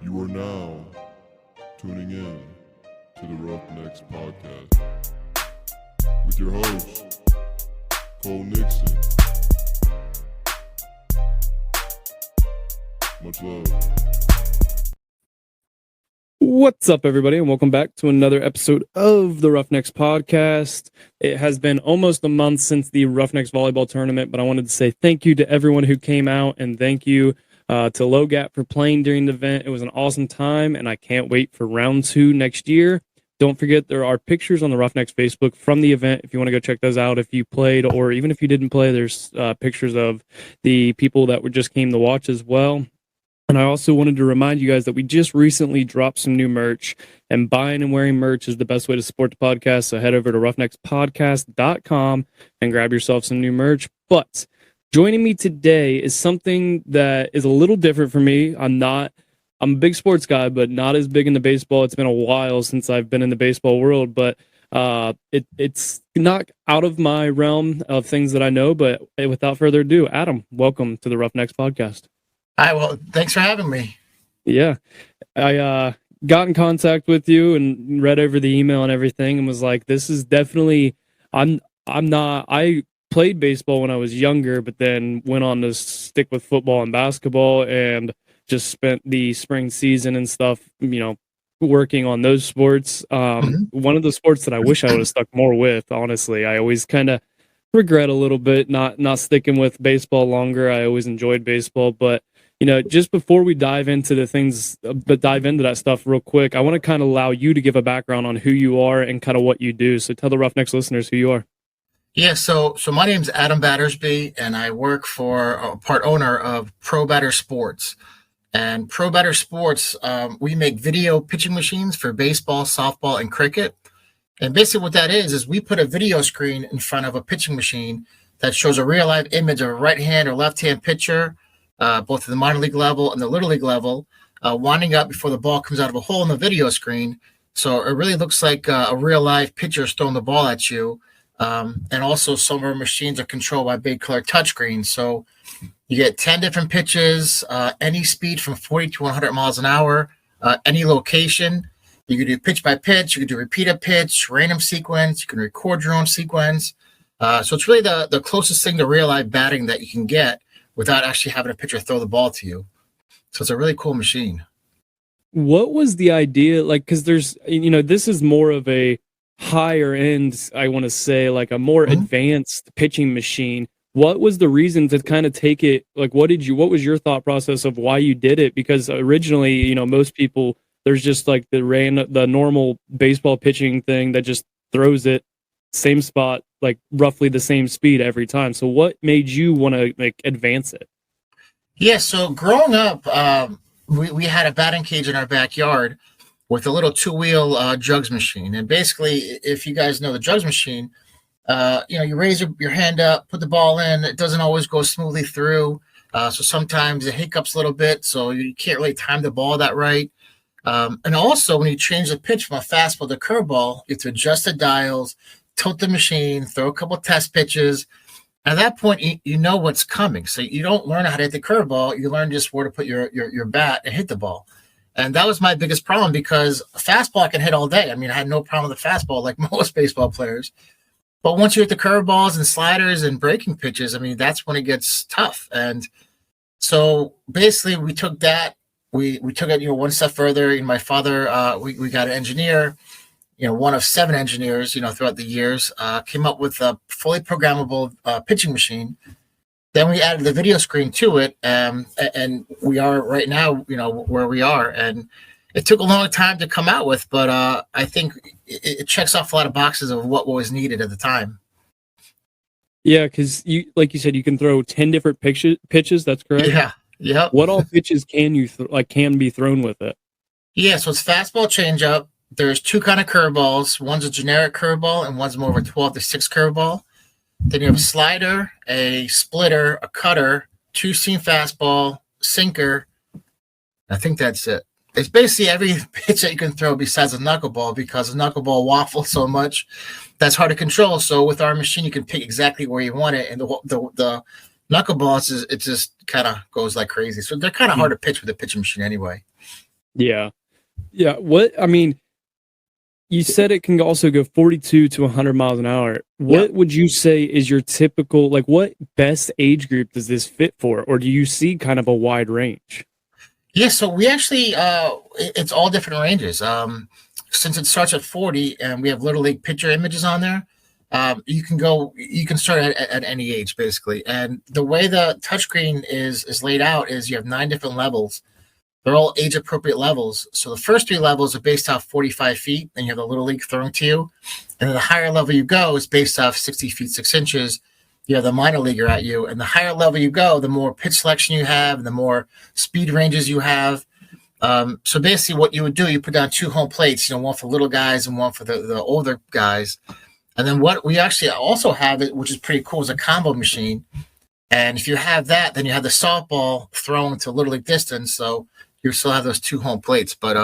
You are now tuning in to the Roughnecks podcast with your host, Cole Nixon. Much love. What's up, everybody, and welcome back to another episode of the Roughnecks podcast. It has been almost a month since the Roughnecks volleyball tournament, but I wanted to say thank you to everyone who came out, and thank you to Low Gap for playing during the event. It was an awesome time, and I can't wait for round 2 next year. Don't forget, there are pictures on the Roughnecks Facebook from the event if you want to go check those out. If you played, or even if you didn't play, there's pictures of the people that just came to watch as well. And I also wanted to remind you guys that we just recently dropped some new merch, and buying and wearing merch is the best way to support the podcast. So head over to roughneckspodcast.com and grab yourself some new merch. But joining me today is something that is a little different for me. I'm a big sports guy, but not as big into baseball. It's been a while since I've been in the baseball world, but it's not out of my realm of things that I know. But without further ado, Adam, welcome to the Roughnecks podcast. Hi, well, thanks for having me. Yeah. I got in contact with you and read over the email and everything and was like, this is definitely, I played baseball when I was younger, but then went on to stick with football and basketball and just spent the spring season and stuff, working on those sports. One of the sports that I wish I would have stuck more with, honestly. I always kind of regret a little bit not sticking with baseball longer. I always enjoyed baseball, but just before we dive into that stuff real quick, I want to kind of allow you to give a background on who you are and kind of what you do. So tell the Roughnecks listeners who you are. Yeah, so my name's Adam Battersby, and I work for part owner of Probatter Sports. And Probatter Sports, we make video pitching machines for baseball, softball, and cricket. And basically what that is we put a video screen in front of a pitching machine that shows a real live image of a right-hand or left-hand pitcher, both at the minor league level and the little league level, winding up before the ball comes out of a hole in the video screen. So it really looks like a real live pitcher is throwing the ball at you. And also some of our machines are controlled by big color touchscreens. So you get 10 different pitches, any speed from 40 to 100 miles an hour, any location. You can do pitch by pitch. You can do repeat a pitch, random sequence. You can record your own sequence. So it's really the closest thing to real live batting that you can get without actually having a pitcher throw the ball to you. So it's a really cool machine. What was the idea? Like, because there's, this is more of a higher end, I want to say, like a more advanced pitching machine. What was the reason to kind of take it? Like, what was your thought process of why you did it? Because originally, most people, there's just like the normal baseball pitching thing that just throws it same spot, like roughly the same speed every time. So what made you want to advance it? Yeah, so growing up, we had a batting cage in our backyard with a little 2-wheel jugs machine. And basically, if you guys know the jugs machine, you raise your hand up, put the ball in. It doesn't always go smoothly through. So sometimes it hiccups a little bit, so you can't really time the ball that right. And also, when you change the pitch from a fastball to curveball, you have to adjust the dials, tilt the machine, throw a couple test pitches. At that point, you know what's coming. So you don't learn how to hit the curveball. You learn just where to put your bat and hit the ball. And that was my biggest problem because a fastball I can hit all day. I mean, I had no problem with the fastball like most baseball players. But once you hit the curveballs and sliders and breaking pitches, I mean, that's when it gets tough. And so basically we took that. We took it, one step further. My father, we got an engineer, one of 7 engineers, throughout the years, came up with a fully programmable pitching machine. Then we added the video screen to it, and we are right now, where we are. And it took a long time to come out with, but I think it checks off a lot of boxes of what was needed at the time. Yeah, because like you said, you can throw 10 different pitches. That's correct. Yeah. Yeah. What all pitches can you can be thrown with it? Yeah, so it's fastball, changeup. There's 2 kind of curveballs. One's a generic curveball, and one's more of a 12 to 6 curveball. Then you have a slider, a splitter, a cutter, 2-seam fastball, sinker. I think that's it. It's basically every pitch that you can throw besides a knuckleball, because a knuckleball waffles so much that's hard to control. So with our machine, you can pick exactly where you want it, and the knuckleballs, it just kind of goes like crazy. So they're kind of hard to pitch with a pitching machine anyway. Yeah. Yeah. What, I mean, you said it can also go 42 to 100 miles an hour. Yeah. What would you say is your typical, like, what best age group does this fit for? Or do you see kind of a wide range? Yeah, so we actually it's all different ranges. Since it starts at 40 and we have little league picture images on there, you can start at any age basically. And the way the touchscreen is laid out is you have 9 different levels. They're all age appropriate levels. So the first 3 levels are based off 45 feet, and you have the little league thrown to you. And then the higher level you go is based off 60 feet 6 inches. You have the minor leaguer at you, and the higher level you go, the more pitch selection you have, and the more speed ranges you have. So basically, what you would do, you put down 2 home plates, one for little guys and one for the older guys. And then what we actually also have, it, which is pretty cool, is a combo machine. And if you have that, then you have the softball thrown to little league distance. So you still have those 2 home plates. But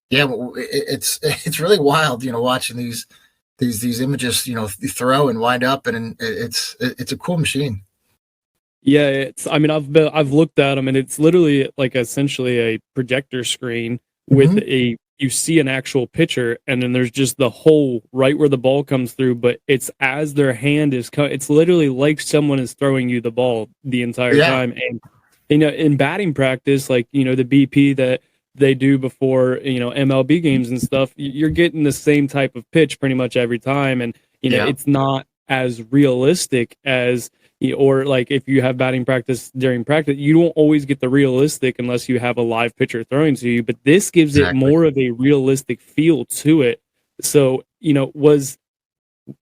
yeah, it's really wild, watching these images, throw and wind up, and it's a cool machine. Yeah, I mean, I've looked at them, and it's literally like essentially a projector screen with you see an actual pitcher, and then there's just the hole right where the ball comes through, but it's as their hand is it's literally like someone is throwing you the ball the entire time. And in batting practice, like, the BP that they do before, MLB games and stuff, you're getting the same type of pitch pretty much every time. And, it's not as realistic as, or like if you have batting practice during practice, you don't always get the realistic unless you have a live pitcher throwing to you, but this gives it more of a realistic feel to it. So,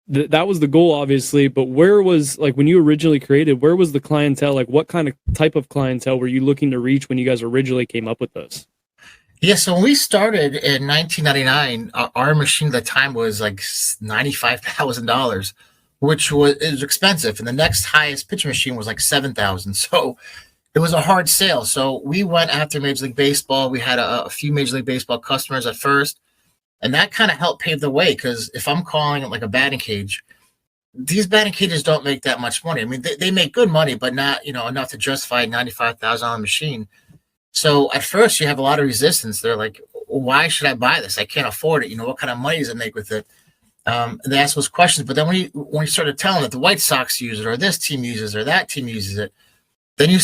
that was the goal, obviously, but where was, like, when you originally created, where was the clientele? Like, what kind of type of clientele were you looking to reach when you guys originally came up with this? Yeah, so when we started in 1999, our machine at the time was like $95,000, which is expensive, and the next highest pitch machine was like 7,000. So it was a hard sale. So we went after Major League Baseball. We had a few Major League Baseball customers at first, and that kind of helped pave the way, because if I'm calling it like a batting cage, these batting cages don't make that much money. I mean, they make good money, but not enough to justify a $95,000 machine. So at first you have a lot of resistance. They're like, why should I buy this? I can't afford it. What kind of money does it make with it? And they ask those questions. But then when you started telling that the White Sox use it, or this team uses it, or that team uses it, then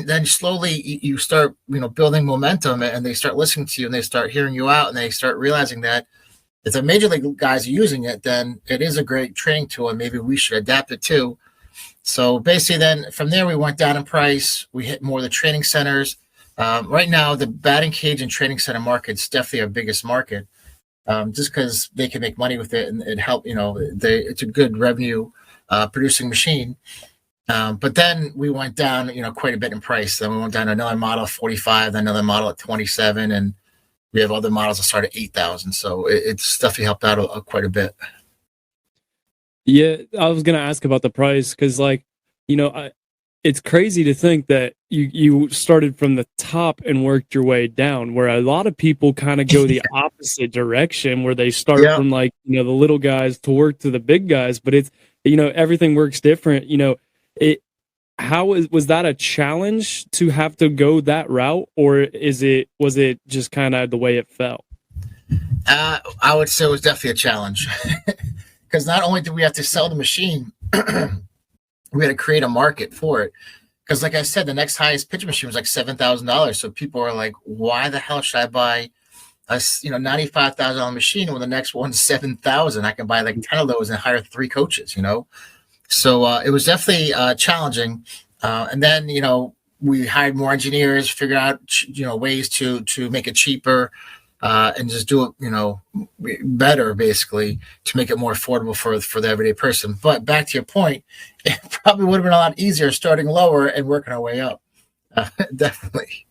then slowly you start building momentum, and they start listening to you, and they start hearing you out, and they start realizing that if the major league guys are using it, then it is a great training tool, and maybe we should adapt it too. So basically, then from there we went down in price. We hit more of the training centers. Right now, the batting cage and training center market is definitely our biggest market, just because they can make money with it, and it help. It's a good revenue producing machine. But then we went down, quite a bit in price. Then we went down to another model at 45, then another model at 27, and we have other models that start at 8,000. So it's definitely helped out quite a bit. Yeah, I was gonna ask about the price, because, like, it's crazy to think that you started from the top and worked your way down, where a lot of people kind of go the opposite direction, where they start from, like, the little guys to work to the big guys. But it's, everything works different. Was that a challenge to have to go that route, or was it just kind of the way it felt? I would say it was definitely a challenge, because not only did we have to sell the machine, we had to create a market for it. Because, like I said, the next highest pitch machine was like $7,000. So people are like, why the hell should I buy a $95,000 machine when the next one's 7,000? I can buy like 10 of those and hire 3 coaches. So it was definitely challenging. And then we hired more engineers, figured out ways to make it cheaper, and just do it better, basically, to make it more affordable for the everyday person. But back to your point, it probably would have been a lot easier starting lower and working our way up. Definitely.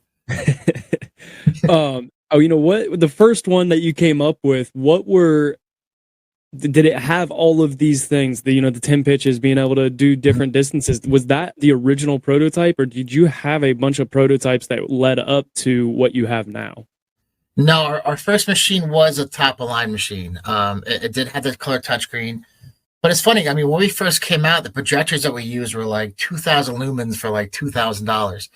What the first one that you came up with, did it have all of these things, the 10 pitches, being able to do different distances? Was that the original prototype, or did you have a bunch of prototypes that led up to what you have now? No, our first machine was a top of line machine. It did have the color touchscreen. But it's funny. I mean, when we first came out, the projectors that we used were like 2,000 lumens for like $2,000.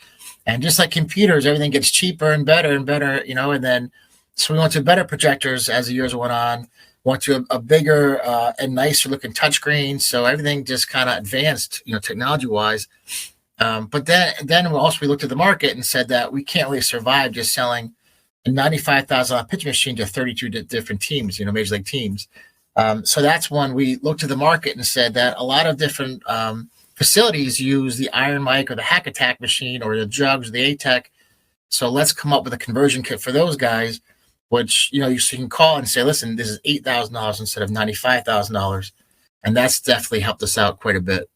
And just like computers, everything gets cheaper and better and better, you know. And then, so we went to better projectors as the years went on, went to a bigger and nicer looking touchscreen. So everything just kind of advanced, you know, technology wise. But then also we looked at the market and said that we can't really survive just selling a $95,000 pitch machine to 32 different teams, you know, major league teams. So that's when we looked at the market and said that a lot of different facilities use the Iron Mike or the Hack Attack machine or the Jugs or the ATEC. So let's come up with a conversion kit for those guys, which, you know, you can call and say, listen, this is $8,000 instead of $95,000. And that's definitely helped us out quite a bit.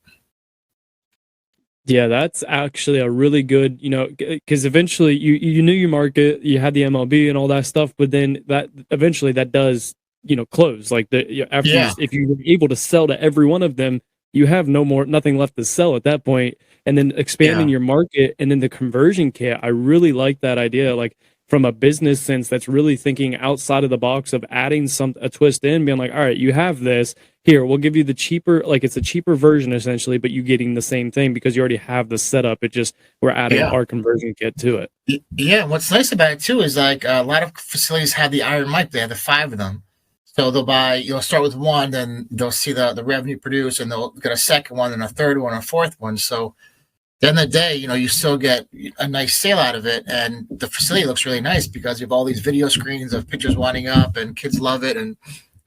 Yeah, that's actually a really good, you know, because eventually you knew your market, you had the MLB and all that stuff, but then that eventually that does, you know, close. Like after if you were able to sell to every one of them, you have nothing left to sell at that point. And then expanding your market and then the conversion kit, I really like that idea. Like from a business sense, that's really thinking outside of the box of adding a twist in, being like, all right, you have this. Here, we'll give you the cheaper, like it's a cheaper version essentially, but you getting the same thing because you already have the setup. It just, we're adding our conversion kit to it. Yeah. What's nice about it too is like a lot of facilities have the Iron Mike. They have the 5 of them. So they'll buy, you'll start with one, then they'll see the revenue produced and they'll get a second one and a third one, a fourth one. So at the end of the day, you know, you still get a nice sale out of it. And the facility looks really nice because you have all these video screens of pictures winding up and kids love it. And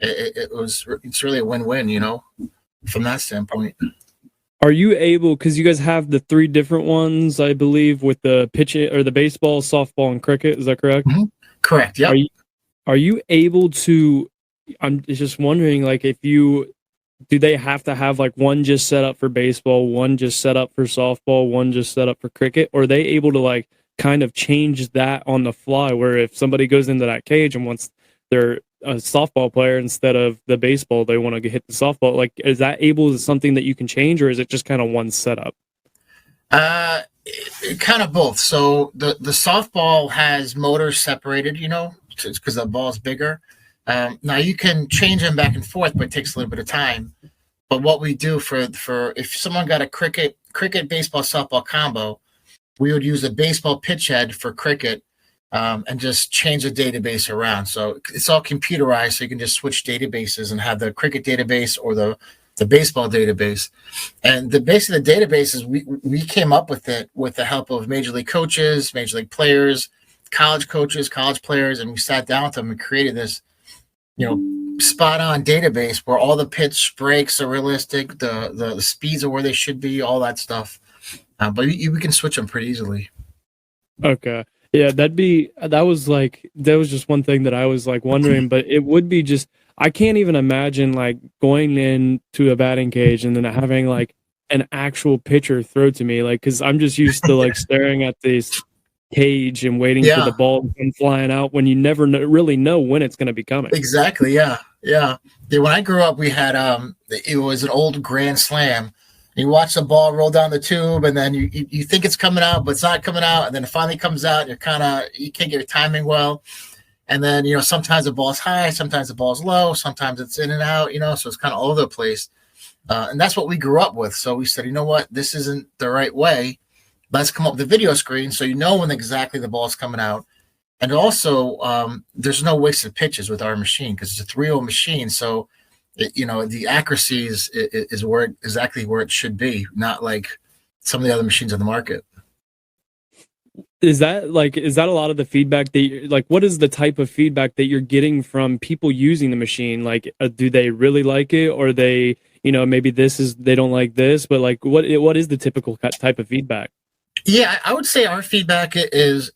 it's really a win-win, you know, from that standpoint. Are you able, because you guys have the 3 different ones, I believe, with the pitch or the baseball, softball, and cricket, is that correct? Mm-hmm. Correct. Yeah. Are you able to, I'm just wondering, like, do they have to have like one just set up for baseball, one just set up for softball, one just set up for cricket? Or are they able to like kind of change that on the fly where if somebody goes into that cage and wants they're a softball player instead of the baseball, they want to hit the softball, like, is that something that you can change or is it just kind of one setup? Kind of both. So the softball has motors separated, you know, because the ball's bigger. Now you can change them back and forth, but it takes a little bit of time. But what we do for if someone got a cricket, baseball, softball combo, we would use a baseball pitch head for cricket and just change the database around. So it's all computerized, so you can just switch databases and have the cricket database or the baseball database. And the base of the database is we came up with it with the help of major league coaches, major league players, college coaches, college players, and we sat down with them and created this, you know, spot on database where all the pitch breaks are realistic, the speeds are where they should be, all that stuff. But we can switch them pretty easily. Okay. Yeah, that was just one thing that I was like wondering, but it would be just, I can't even imagine like going into a batting cage and then having like an actual pitcher throw to me, like, cause I'm just used to like staring at this cage and waiting for the ball to come flying out when you never really know when it's going to be coming. Exactly. Yeah. When I grew up, we had it was an old Grand Slam. You watch the ball roll down the tube, and then you think it's coming out, but it's not coming out, and then it finally comes out. And you can't get your timing well, and then, you know, sometimes the ball's high, sometimes the ball's low, sometimes it's in and out, you know, so it's kind of all over the place. And that's what we grew up with. So we said, you know what, this isn't the right way. Let's come up with a video screen so you know when exactly the ball's coming out. And also, there's no wasted pitches with our machine because it's a 3-0 machine. So, you know, the accuracy is exactly where it should be, not like some of the other machines on the market. Is that a lot of the feedback that what is the type of feedback that you're getting from people using the machine? Like, do they really like it, or they, you know, maybe they don't like this, but like, what is the typical type of feedback? Yeah, I would say our feedback is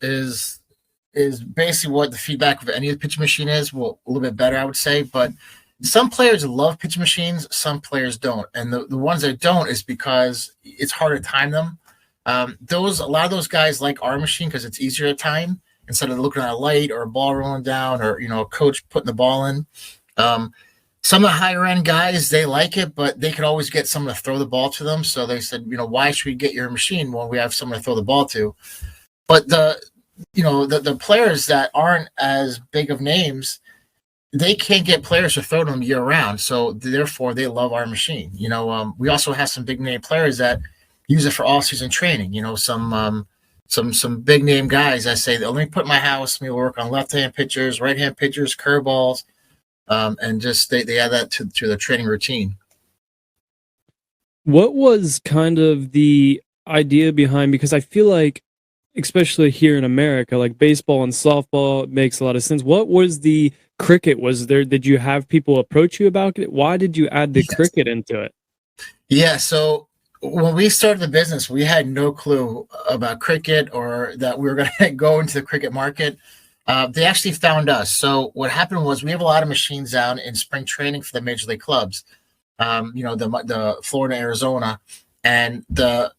basically what the feedback of any pitch machine is. Well, a little bit better, I would say, but some players love pitch machines, some players don't. And the ones that don't is because it's harder to time them. A lot of those guys like our machine because it's easier to time instead of looking at a light or a ball rolling down or, you know, a coach putting the ball in. Some of the higher end guys, they like it, but they could always get someone to throw the ball to them. So they said, you know, why should we get your machine when we have someone to throw the ball to? But the players that aren't as big of names, they can't get players to throw them year round, so therefore they love our machine. We also have some big name players that use it for all season training. Some big name guys that say, "Let me put my house. We work on left hand pitchers, right hand pitchers, curveballs, and just they add that to their training routine." What was kind of the idea behind, because I feel like, especially here in America, like baseball and softball makes a lot of sense. What was the cricket? Did you have people approach you about it? Why did you add the cricket into it? Yeah, so when we started the business, we had no clue about cricket or that we were going to go into the cricket market. They actually found us. So what happened was we have a lot of machines out in spring training for the major league clubs. The Florida, Arizona, and the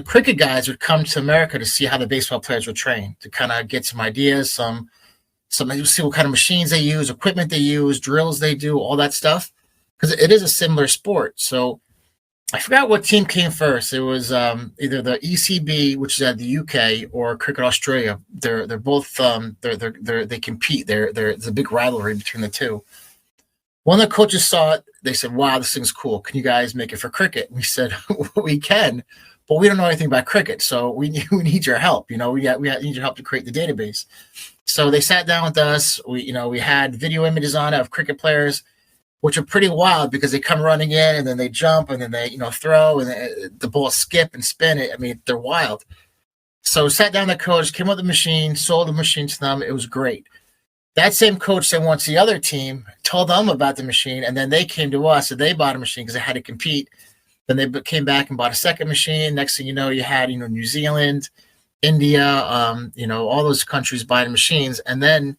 cricket guys would come to America to see how the baseball players were trained, to kind of get some ideas, some see what kind of machines they use, equipment they use, drills they do, all that stuff, because it is a similar sport. So I forgot what team came first. It was either the ECB, which is at the UK, or Cricket Australia. They're both they compete. There's a big rivalry between the two. One of the coaches saw it. They said, "Wow, this thing's cool. Can you guys make it for cricket?" We said, "We can, but we don't know anything about cricket, so we need your help. We need your help to create the database." So they sat down with us. We had video images on it of cricket players, which are pretty wild because they come running in and then they jump and then they throw and the ball skip and spin it. I mean, they're wild. So sat down the coach, came up with the machine, sold the machine to them. It was great. That same coach then went to the other team, told them about the machine, and then they came to us and they bought a machine because they had to compete. Then they came back and bought a second machine. Next thing you know, you had New Zealand, India, all those countries buying machines, and then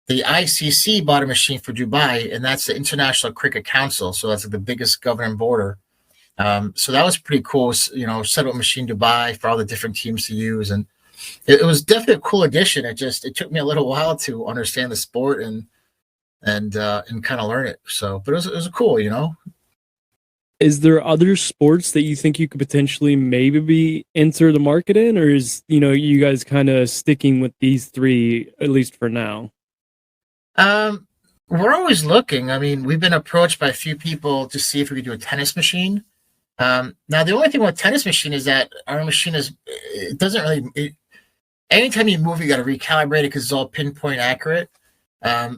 the ICC bought a machine for Dubai, and that's the International Cricket Council. So that's like the biggest governing border. So that was pretty cool. Set up a machine Dubai for all the different teams to use, and it was definitely a cool addition. It took me a little while to understand the sport and kind of learn it. So, but it was cool, Is there other sports that you think you could potentially maybe enter the market in, or is you guys kind of sticking with these three at least for now? We're always looking. I mean, we've been approached by a few people to see if we could do a tennis machine. Now, the only thing with tennis machine is that our machine anytime you move, you got to recalibrate it because it's all pinpoint accurate.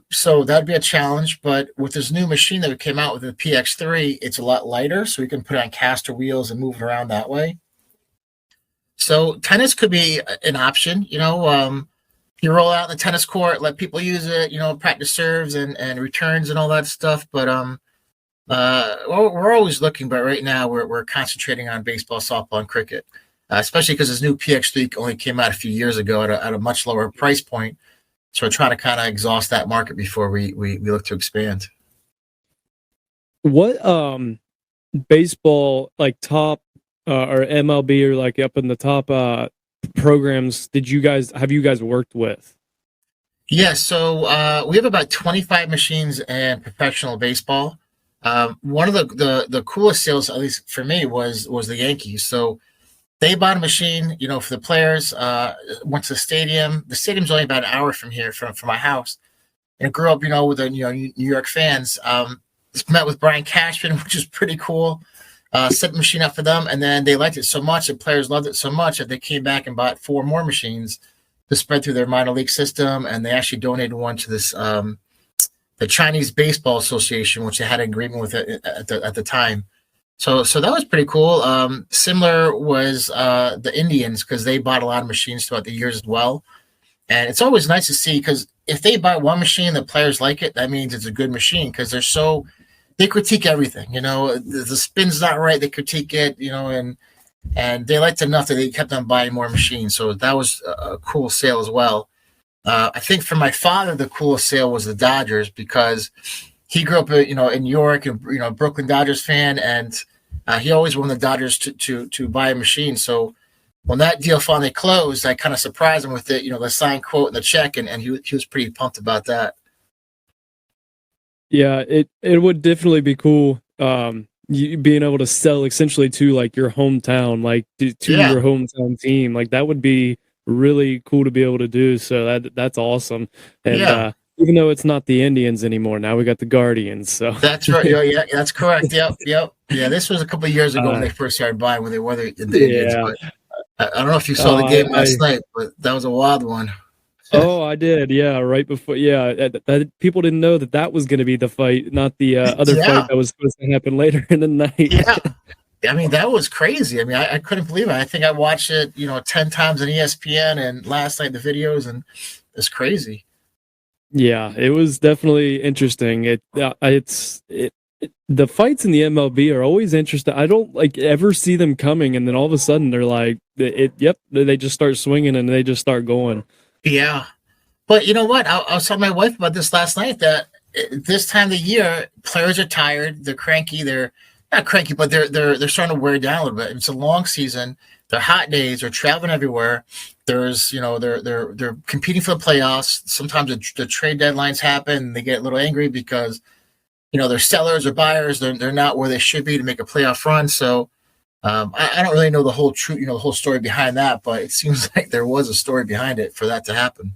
So that'd be a challenge. But with this new machine that we came out with, the PX3, it's a lot lighter, so we can put it on caster wheels and move it around that way. So tennis could be an option. You roll out in the tennis court, let people use it, practice serves and returns and all that stuff. But we're always looking. But right now, we're concentrating on baseball, softball, and cricket, especially because this new PX3 only came out a few years ago at a much lower price point. So we're trying to kind of exhaust that market before we look to expand. What baseball top or MLB or up in the top programs have you guys worked with? Yeah, so we have about 25 machines in professional baseball. One of the coolest sales, at least for me, was the Yankees. So they bought a machine, for the players. Went to the stadium. The stadium's only about an hour from here, from my house. And I grew up, with the New York fans. Met with Brian Cashman, which is pretty cool. Set the machine up for them, and then they liked it so much, the players loved it so much that they came back and bought 4 more machines to spread through their minor league system. And they actually donated one to this the Chinese Baseball Association, which they had an agreement with it at the time. So that was pretty cool. Similar was the Indians, because they bought a lot of machines throughout the years as well. And it's always nice to see, because if they buy one machine, the players like it, that means it's a good machine, because they critique everything. The spin's not right, they critique it, and they liked it enough that they kept on buying more machines. So that was a cool sale as well. I think for my father, the coolest sale was the Dodgers, because he grew up, in New York, and Brooklyn Dodgers fan, and he always wanted the Dodgers to buy a machine. So when that deal finally closed, I kind of surprised him with it, the signed quote and the check, and he was pretty pumped about that. Yeah, it would definitely be cool. You being able to sell essentially to your hometown, to your hometown team, that would be really cool to be able to do. So that's awesome. And even though it's not the Indians anymore, now we got the Guardians. So That's right. Yeah, that's correct. Yep. Yeah, this was a couple of years ago when they first started buying, when they were the Indians. yeah. But I don't know if you saw the Oh, game last night, but that was a wild one. oh, I did. Yeah, right before. Yeah, people didn't know that was going to be the fight, not the other Yeah. fight that was supposed to happen later in the night. Yeah. I mean, that was crazy. I mean, I couldn't believe it. I think I watched it, 10 times on ESPN and last night the videos, and it's crazy. Yeah, it was definitely interesting. The fights in the MLB are always interesting. I don't ever see them coming, and then all of a sudden they're like, they just start swinging and they just start going. Yeah. But you know what? I was telling my wife about this last night, that this time of the year, players are tired, they're cranky, they're not cranky, but they're starting to wear down a little bit. It's a long season. They're hot days. They're traveling everywhere. There's, they're competing for the playoffs. Sometimes the trade deadlines happen, and they get a little angry because, they're sellers or buyers. They're not where they should be to make a playoff run. So I don't really know the whole truth, the whole story behind that, but it seems like there was a story behind it for that to happen.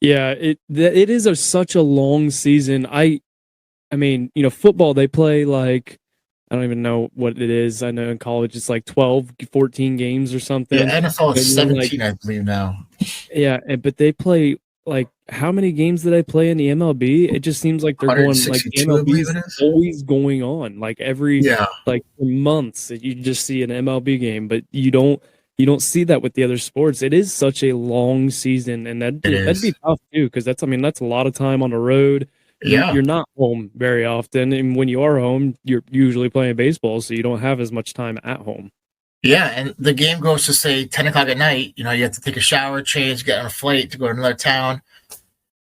Yeah, it is such a long season. I mean, football, they play I don't even know what it is. I know in college it's 12, 14 games or something. Yeah, NFL is 17, I believe now. Yeah, but they play how many games do they play in the MLB? It just seems like they're going MLB is always going on. Every for months you just see an MLB game, but you don't see that with the other sports. It is such a long season, and that'd be tough too, because that's a lot of time on the road. Yeah. You're not home very often, and when you are home, you're usually playing baseball, so you don't have as much time at home. Yeah, and the game goes to, say, 10 o'clock at night. You have to take a shower, change, get on a flight to go to another town,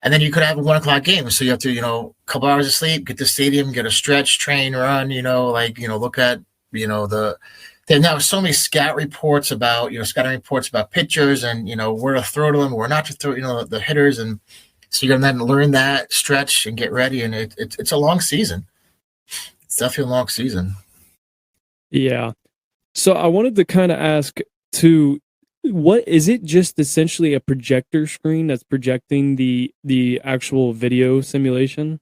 and then you could have a 1 o'clock game. So you have to, a couple hours of sleep, get to the stadium, get a stretch, train, run. Look at There now so many scouting reports about pitchers and where to throw to them, where not to throw. The hitters, and so you're gonna then learn that, stretch, and get ready. And it's a long season. It's definitely a long season. Yeah. So I wanted to kind of ask too, what is it? Just essentially a projector screen that's projecting the actual video simulation?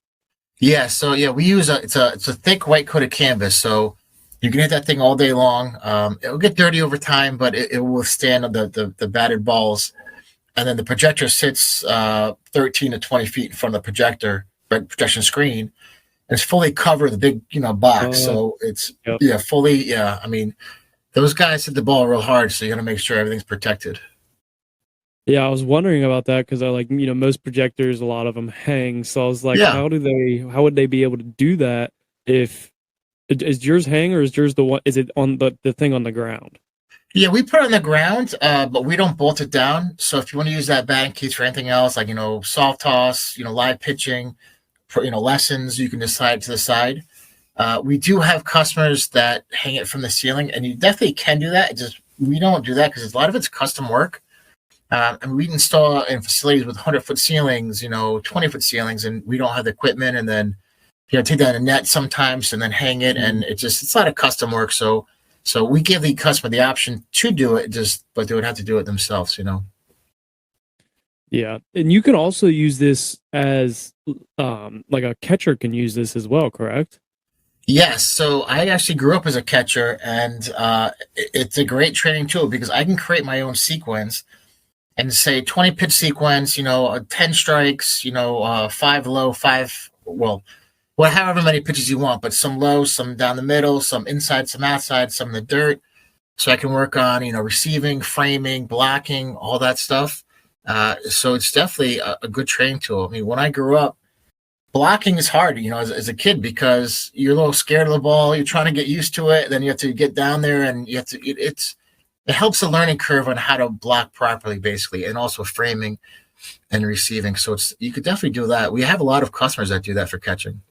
Yeah. So we use it's a thick white coated canvas. So you can hit that thing all day long. It'll get dirty over time, but it will withstand the batted balls. And then the projector sits 13 to 20 feet in front of the projection screen. And it's fully covered, the big box. So it's fully. I mean, those guys hit the ball real hard, so you got to make sure everything's protected. Yeah, I was wondering about that because most projectors, a lot of them hang. So I was like, how would they be able to do that? If is yours hang, or is yours the one? Is it on the thing on the ground? Yeah, we put it on the ground, but we don't bolt it down. So if you want to use that batting cage for anything else, like soft toss, live pitching, lessons, you can decide to the side. We do have customers that hang it from the ceiling, and you definitely can do that. We don't do that because a lot of it's custom work. And we install in facilities with 100-foot ceilings, 20-foot ceilings, and we don't have the equipment. And then take that in a net sometimes and then hang it, and it's a lot of custom work. So we give the customer the option to do it, but they would have to do it themselves. Yeah, and you can also use this as a catcher can use this as well, correct? Yes. So I actually grew up as a catcher, and it's a great training tool because I can create my own sequence and say 20 pitch sequence, 10 strikes, 5 low, 5, however many pitches you want, but some low, some down the middle, some inside, some outside, some in the dirt. So I can work on, receiving, framing, blocking, all that stuff. So it's definitely a good training tool. I mean, when I grew up, blocking is hard, as a kid, because you're a little scared of the ball. You're trying to get used to it. Then you have to get down there, and you have to. It helps the learning curve on how to block properly, basically, and also framing and receiving. So you could definitely do that. We have a lot of customers that do that for catching.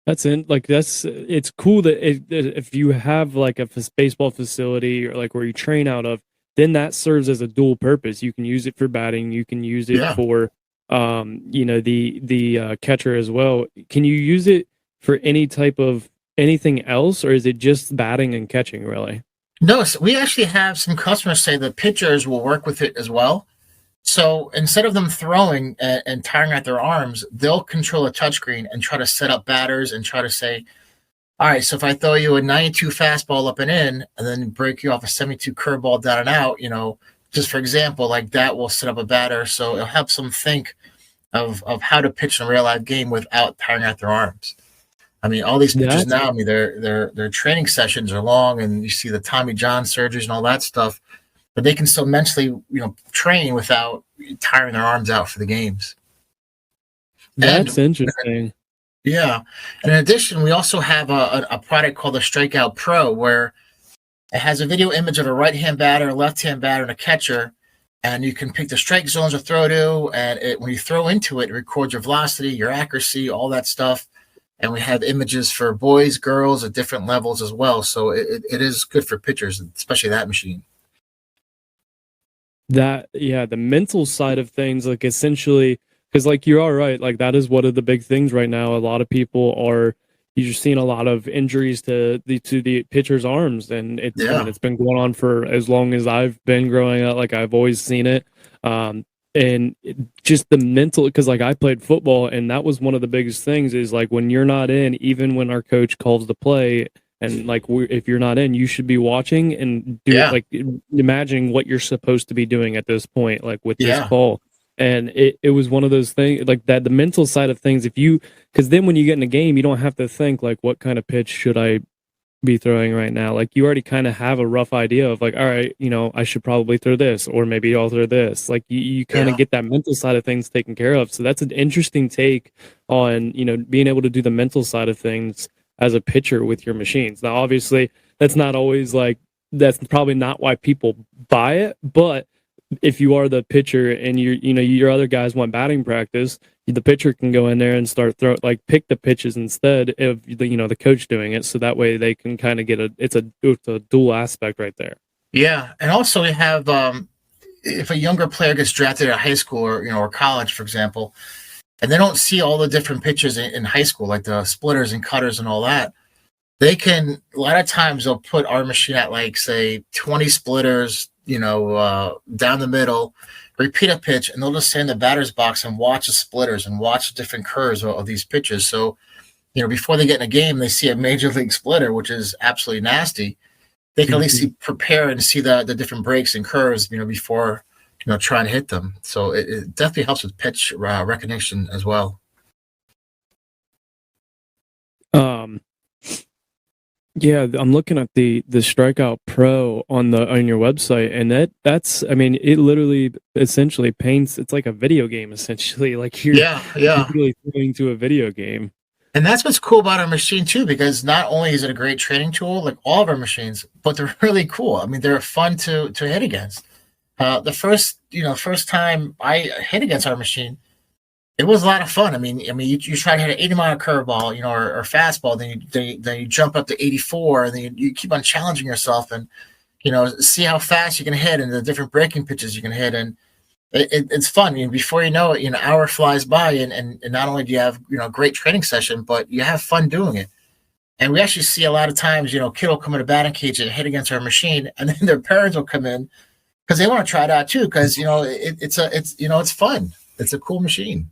It's cool that if you have a baseball facility or where you train out of, then that serves as a dual purpose. You can use it for batting. You can use it for the catcher as well. Can you use it for any type of anything else, or is it just batting and catching really? No, so we actually have some customers say the pitchers will work with it as well. So instead of them throwing and tiring out their arms, they'll control a touchscreen and try to set up batters and try to say, all right, so if I throw you a 92 fastball up and in, and then break you off a 72 curveball down and out, just for example, like that will set up a batter. So it'll help them think of how to pitch in a real life game without tiring out their arms. I mean, all these pitchers now, I mean, their training sessions are long, and you see the Tommy John surgeries and all that stuff, but they can still mentally, train without tiring their arms out for the games. That's interesting. Yeah. And in addition, we also have a product called the Strikeout Pro, where it has a video image of a right-hand batter, a left-hand batter, and a catcher, and you can pick the strike zones to throw to, and when you throw into it, it records your velocity, your accuracy, all that stuff. And we have images for boys, girls at different levels as well. So it is good for pitchers, especially that machine. The mental side of things, like essentially, because like you are right, like that is one of the big things right now. A lot of people you're seeing a lot of injuries to the pitcher's arms, and I mean, it's been going on for as long as I've been growing up. Like I've always seen it. And just the mental, because like I played football, and that was one of the biggest things is like when you're not in, even when our coach calls the play, and like if you're not in, you should be watching and like imagining what you're supposed to be doing at this point, like with this call. And it was one of those things like that, the mental side of things, because then when you get in a game, you don't have to think like, what kind of pitch should I be throwing right now? Like you already kind of have a rough idea of like, all right, I should probably throw this, or maybe I'll throw this. Like you kind of get that mental side of things taken care of. So that's an interesting take on, being able to do the mental side of things as a pitcher with your machines. Now, obviously that's not always like, that's probably not why people buy it, but if you are the pitcher and your other guys want batting practice, the pitcher can go in there and start pick the pitches instead of the coach doing it, so that way they can kind of get it's a dual aspect right there. Yeah, and also we have if a younger player gets drafted at high school or college, for example, and they don't see all the different pitches in high school, like the splitters and cutters and all that, they can, a lot of times they'll put our machine at like say 20 splitters, down the middle, repeat a pitch, and they'll just stay in the batter's box and watch the splitters and watch the different curves of these pitches. So, before they get in a game, they see a major league splitter, which is absolutely nasty. They can at least prepare and see the different breaks and curves, before, trying to hit them. So it definitely helps with pitch recognition as well. Yeah, I'm looking at the Strikeout Pro on your website, and that's I mean, it literally essentially paints, it's like a video game essentially. Like you're really throwing to a video game. And that's what's cool about our machine too, because not only is it a great training tool, like all of our machines, but they're really cool. I mean, they're fun to hit against. The first time I hit against our machine, it was a lot of fun. I mean, you try to hit an 80-mile curveball, or fastball, then you jump up to 84, and then you keep on challenging yourself, and see how fast you can hit, and the different breaking pitches you can hit, and it's fun. I mean, before you know it, an hour flies by, and not only do you have a great training session, but you have fun doing it. And we actually see a lot of times, kid will come in a batting cage and hit against our machine, and then their parents will come in because they want to try it out too, because it's fun. It's a cool machine.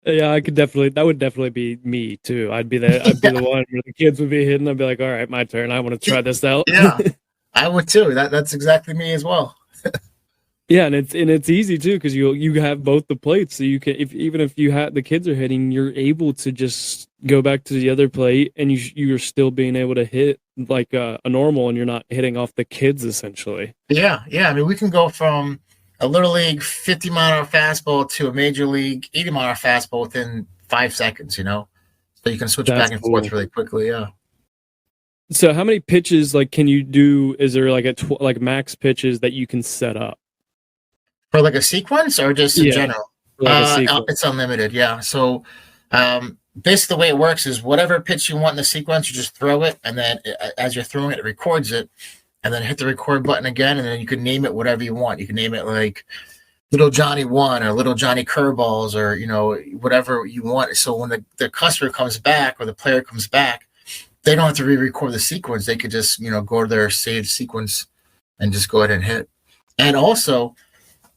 Yeah, that would definitely be me too. I'd be the one where the kids would be hitting. I'd be like, all right, my turn. I want to try this out. Yeah, I would too. That's exactly me as well. Yeah, and it's easy too, because you have both the plates, so you can, even if the kids are hitting, you're able to just go back to the other plate, and you're still being able to hit like a normal, and you're not hitting off the kids essentially. Yeah. I mean, we can go from a little league 50-mile-an-hour fastball to a major league 80-mile-an-hour fastball within 5 seconds. So you can switch back and forth really quickly. Yeah. So how many pitches can you do? Is there like max pitches that you can set up for like a sequence, or just in general? It's unlimited. Yeah. So basically the way it works is whatever pitch you want in the sequence, you just throw it, and then as you're throwing it, it records it. And then hit the record button again, and then you can name it whatever you want. You can name it like Little Johnny 1 or Little Johnny Curveballs, or whatever you want. So when the customer comes back or the player comes back, they don't have to re-record the sequence. They could just go to their saved sequence and just go ahead and hit. And also,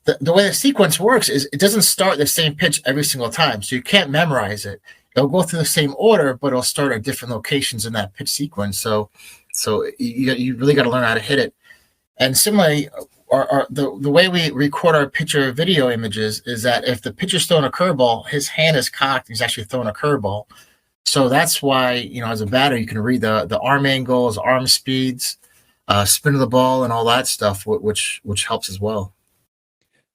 the way the sequence works is it doesn't start the same pitch every single time, so you can't memorize it. It'll go through the same order, but it'll start at different locations in that pitch sequence. So you really got to learn how to hit it. And similarly, the way we record our pitcher video images is that if the pitcher's throwing a curveball, his hand is cocked, he's actually throwing a curveball. So that's why, as a batter, you can read the arm angles, arm speeds, spin of the ball, and all that stuff, which helps as well.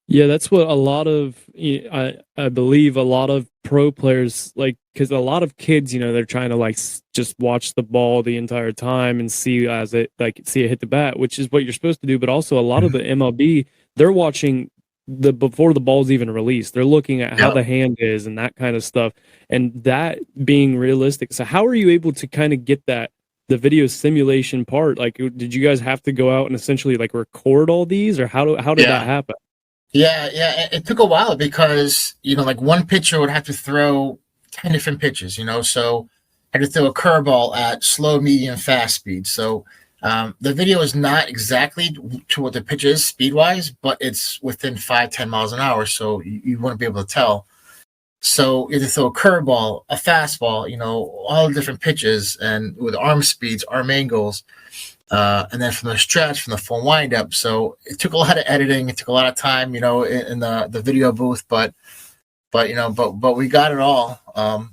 Yeah, that's what a lot of, I believe a lot of pro players like, because a lot of kids, they're trying to like just watch the ball the entire time and see it hit the bat, which is what you're supposed to do. But also a lot of the MLB, they're watching before the ball's even released. They're looking at how the hand is and that kind of stuff, and that being realistic. So how are you able to kind of get the video simulation part? Like, did you guys have to go out and essentially like record all these, or how did that happen? Yeah, it took a while because, like one pitcher would have to throw 10 different pitches, so I had to throw a curveball at slow, medium, fast speed. So the video is not exactly to what the pitch is speed-wise, but it's within 5-10 miles an hour, so you wouldn't be able to tell. So you have to throw a curveball, a fastball, all the different pitches, and with arm speeds, arm angles, and then from the stretch, from the full windup. So it took a lot of editing. It took a lot of time, in the video booth, but we got it all.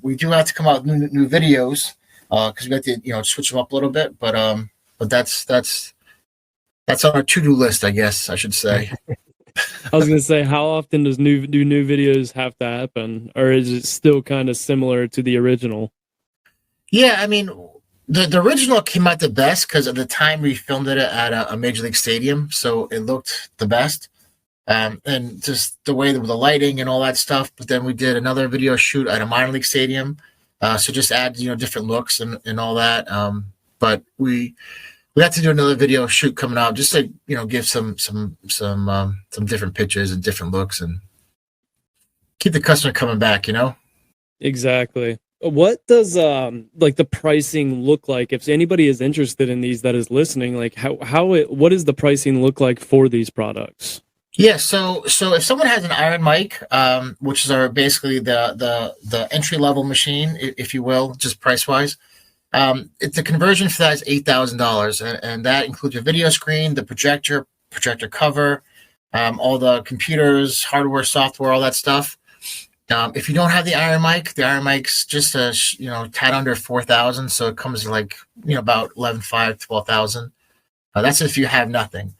We do have to come out with new videos because we got to switch them up a little bit. But that's on our to-do list, I guess I should say. I was gonna say, how often do new videos have to happen, or is it still kind of similar to the original? Yeah, I mean, the original came out the best because at the time we filmed it at a major league stadium, so it looked the best, and just the way with the lighting and all that stuff. But then we did another video shoot at a minor league stadium, so just add different looks and all that. But we have to do another video shoot coming out just to give some different pictures and different looks and keep the customer coming back. Exactly. What does like the pricing look like if anybody is interested in these that is listening? Like what does the pricing look like for these products? Yeah, so if someone has an iron mic, which is basically the entry level machine, if you will, just price wise, the conversion for that is $8,000, and that includes your video screen, the projector cover, all the computers, hardware, software, all that stuff. If you don't have the iron mic's just a tad under $4,000, so it comes to like about $11,500, $12,000. That's if you have nothing.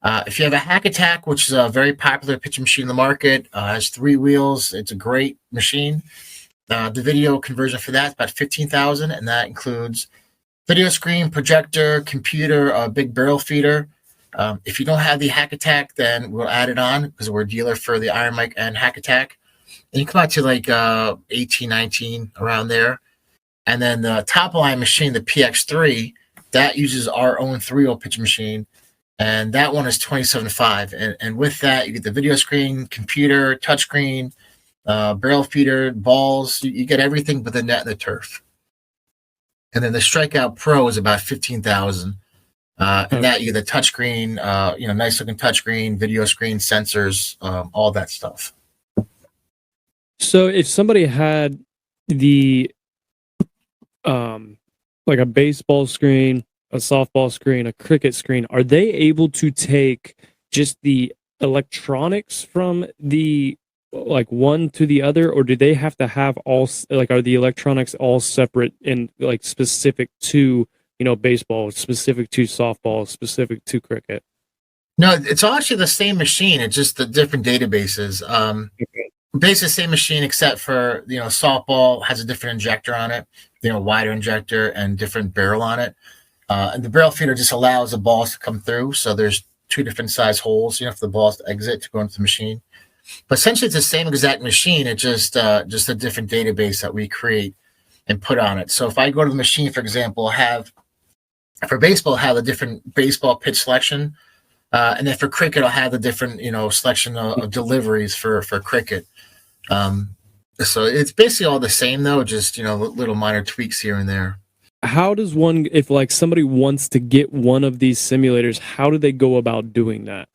If you have a Hack Attack, which is a very popular pitching machine in the market, has 3 wheels, it's a great machine. The video conversion for that is about $15,000, and that includes video screen, projector, computer, a big barrel feeder. If you don't have the Hack Attack, then we'll add it on because we're a dealer for the iron mic and Hack Attack. And you come out to like 18, 19 around there. And then the top line machine, the PX3, that uses our own 3-wheel pitch machine. And that one is $27,500. And with that, you get the video screen, computer, touchscreen, barrel feeder, balls. You get everything but the net and the turf. And then the Strikeout Pro is about $15,000. And that you get the touchscreen, nice looking touchscreen, video screen, sensors, all that stuff. So if somebody had the like a baseball screen, a softball screen, a cricket screen, are they able to take just the electronics from the like one to the other, or do they have to have all are the electronics all separate and like specific to baseball, specific to softball, specific to cricket? No, it's all actually the same machine. It's just the different databases. Basically the same machine, except for softball has a different injector on it, wider injector and different barrel on it. And the barrel feeder just allows the balls to come through. So there's 2 different size holes, for the balls to exit to go into the machine. But essentially, it's the same exact machine. It's just a different database that we create and put on it. So if I go to the machine, for example, for baseball, have a different baseball pitch selection, and then for cricket, I'll have the different selection of deliveries for cricket. So it's basically all the same, though, just little minor tweaks here and there. How does if like somebody wants to get one of these simulators, how do they go about doing that?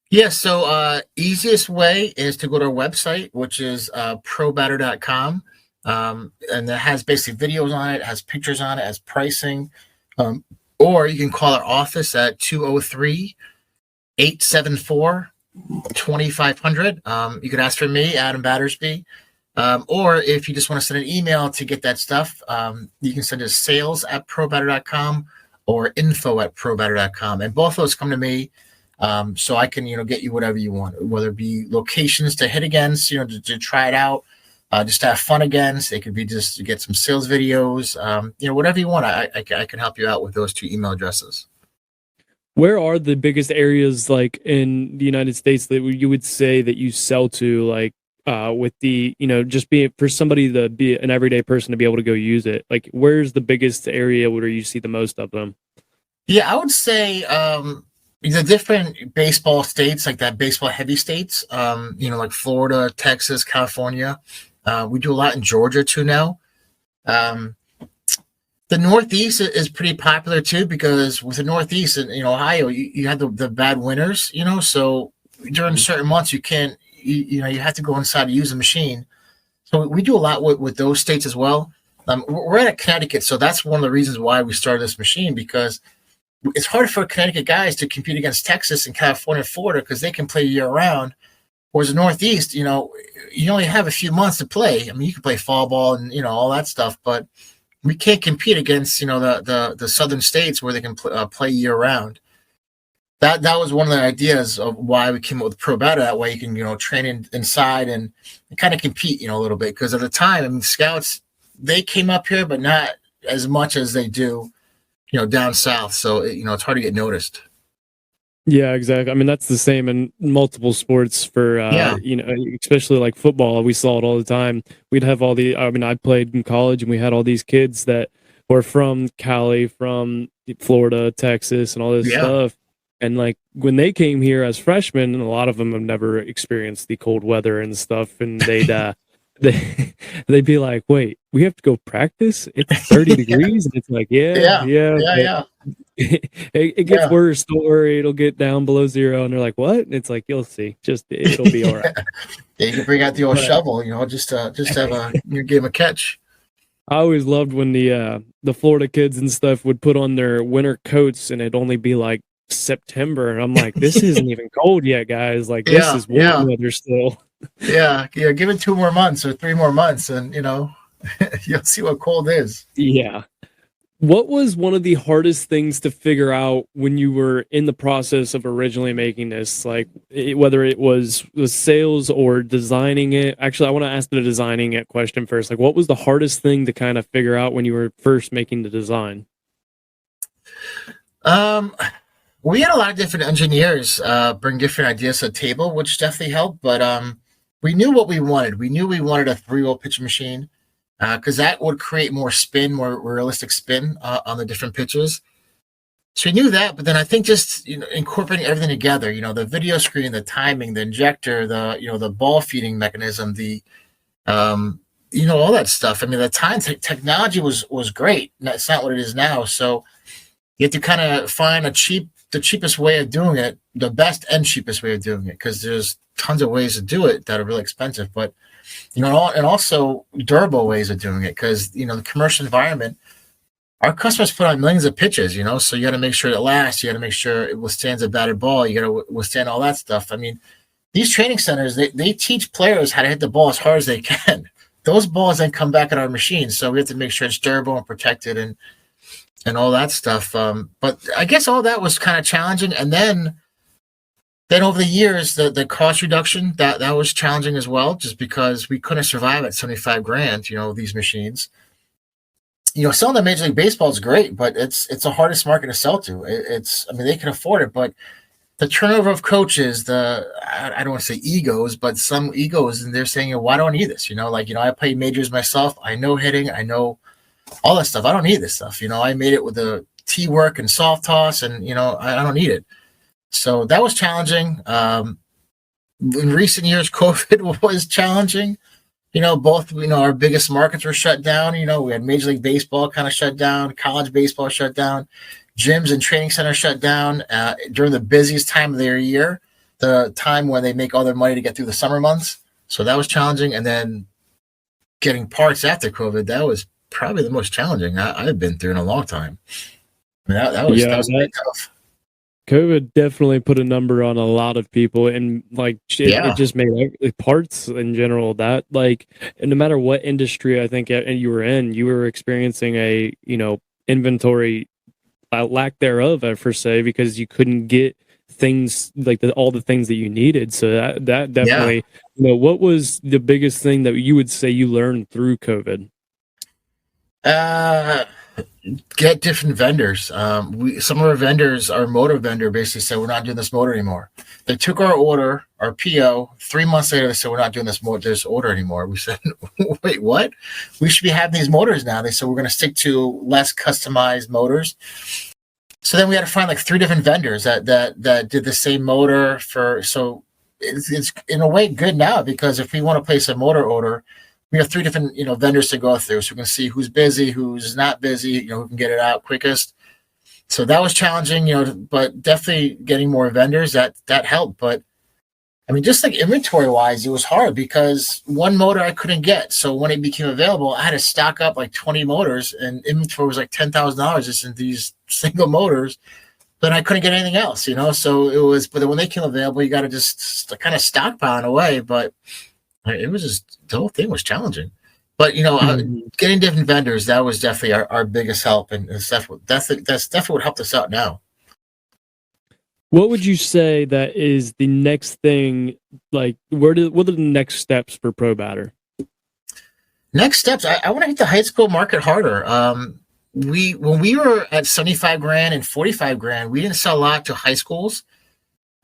Yeah, so easiest way is to go to our website, which is probatter.com. And that has basically videos on it, has pictures on it, has pricing. Um, or you can call our office at 203-874-2500. You could ask for me, Adam Battersby. Or if you just want to send an email to get that stuff, you can send it to sales@probatter.com or info@probatter.com. And both of those come to me. So I can, get you whatever you want, whether it be locations to hit against, to try it out, just to have fun against. It could be just to get some sales videos, whatever you want. I can help you out with those two email addresses. Where are the biggest areas like in the United States that you would say that you sell to, like with the, just being for somebody to be an everyday person to be able to go use it? Like, where's the biggest area where you see the most of them? Yeah, I would say the different baseball states, like that baseball heavy states, like Florida, Texas, California. We do a lot in Georgia too now. Um, the Northeast is pretty popular too, because with the Northeast in Ohio, you have the bad winters, so during certain months you can't, you have to go inside to use a machine. So we do a lot with those states as well. We're at Connecticut, so that's one of the reasons why we started this machine, because it's hard for Connecticut guys to compete against Texas and California and Florida because they can play year round. Whereas the Northeast, you only have a few months to play. I mean, you can play fall ball and all that stuff, but we can't compete against the southern states where they can play year round. That was one of the ideas of why we came up with Probatter. That way you can train inside and kind of compete a little bit, because at the time, I mean, scouts, they came up here, but not as much as they do down south. So, it's hard to get noticed. Yeah, exactly. I mean, that's the same in multiple sports for, especially like football. We saw it all the time. We'd have I played in college and we had all these kids that were from Cali, from Florida, Texas, and all this stuff. And like when they came here as freshmen, and a lot of them have never experienced the cold weather and stuff, and they'd be like, "Wait, we have to go practice? It's 30 degrees." And it's like, yeah. It gets worse. Don't worry, it'll get down below zero. And they're like, "What?" And it's like, you'll see. It'll be all right. Yeah, you can bring out the old shovel, just have give a catch. I always loved when the Florida kids and stuff would put on their winter coats, and it'd only be like September, and I'm like, this isn't even cold yet, guys. Like, this is warm weather still. Yeah, give it 2 more months or 3 more months, and you'll see what cold is. Yeah. What was one of the hardest things to figure out when you were in the process of originally making this? Like, whether it was sales or designing it? Actually, I want to ask the designing it question first. Like, what was the hardest thing to kind of figure out when you were first making the design? We had a lot of different engineers bring different ideas to the table, which definitely helped. But we knew what we wanted. We knew we wanted a 3-wheel pitch machine, because that would create more spin, more realistic spin on the different pitches. So we knew that, but then I think just incorporating everything together, the video screen, the timing, the injector, the ball feeding mechanism, the all that stuff. I mean, the time technology was great. It's not what it is now. So you have to kind of find the cheapest way of doing it, the best and cheapest way of doing it, because there's tons of ways to do it that are really expensive, but and also durable ways of doing it, because the commercial environment, our customers put on millions of pitches, so you got to make sure it lasts, you got to make sure it withstands a batted ball, you got to withstand all that stuff. I mean, these training centers, they teach players how to hit the ball as hard as they can. Those balls then come back at our machines, so we have to make sure it's durable and protected and all that stuff. But I guess all that was kind of challenging. And then over the years, the cost reduction, that was challenging as well, just because we couldn't survive at $75,000, these machines. Selling to Major League Baseball is great, but it's the hardest market to sell to. They can afford it, but the turnover of coaches, I don't want to say egos, but some egos, and they're saying, why do I need this? I played majors myself. I know hitting. I know all that stuff. I don't need this stuff. I made it with the tee work and soft toss, and I don't need it. So that was challenging. In recent years, COVID was challenging. Both our biggest markets were shut down. We had Major League Baseball kind of shut down, college baseball shut down, gyms and training centers shut down during the busiest time of their year. the time when they make all their money to get through the summer months. So that was challenging. And then getting parts after COVID, that was probably the most challenging I've been through in a long time. I mean, that was pretty tough. COVID definitely put a number on a lot of people, and like it just made parts in general that like no matter what industry I think you were in, you were experiencing a inventory lack thereof per se, because you couldn't get things like all the things that you needed. So that definitely, what was the biggest thing that you would say you learned through COVID? Get different vendors. Some of our vendors, our motor vendor basically said, we're not doing this motor anymore. They took our order, our PO. 3 months later, they said, we're not doing this order anymore. We said, wait, what? We should be having these motors now. They said, we're going to stick to less customized motors. So then we had to find like 3 different vendors that did the same motor so it's in a way good now, because if we want to place a motor order, we have 3 different, vendors to go through. So we can see who's busy, who's not busy, who can get it out quickest. So that was challenging, but definitely getting more vendors that helped. But I mean, just like inventory wise, it was hard because one motor I couldn't get. So when it became available, I had to stock up like 20 motors, and inventory was like $10,000 just in these single motors. But I couldn't get anything else, So it was, but when they came available, you got to just kind of stockpile in a way. But it was just, the whole thing was challenging. But getting different vendors, that was definitely our biggest help, and that's definitely what helped us out now. What would you say that is the next thing? Like, what are the next steps for Probatter? Next steps, I want to hit the high school market harder. When we were at $75,000 and $45,000, we didn't sell a lot to high schools,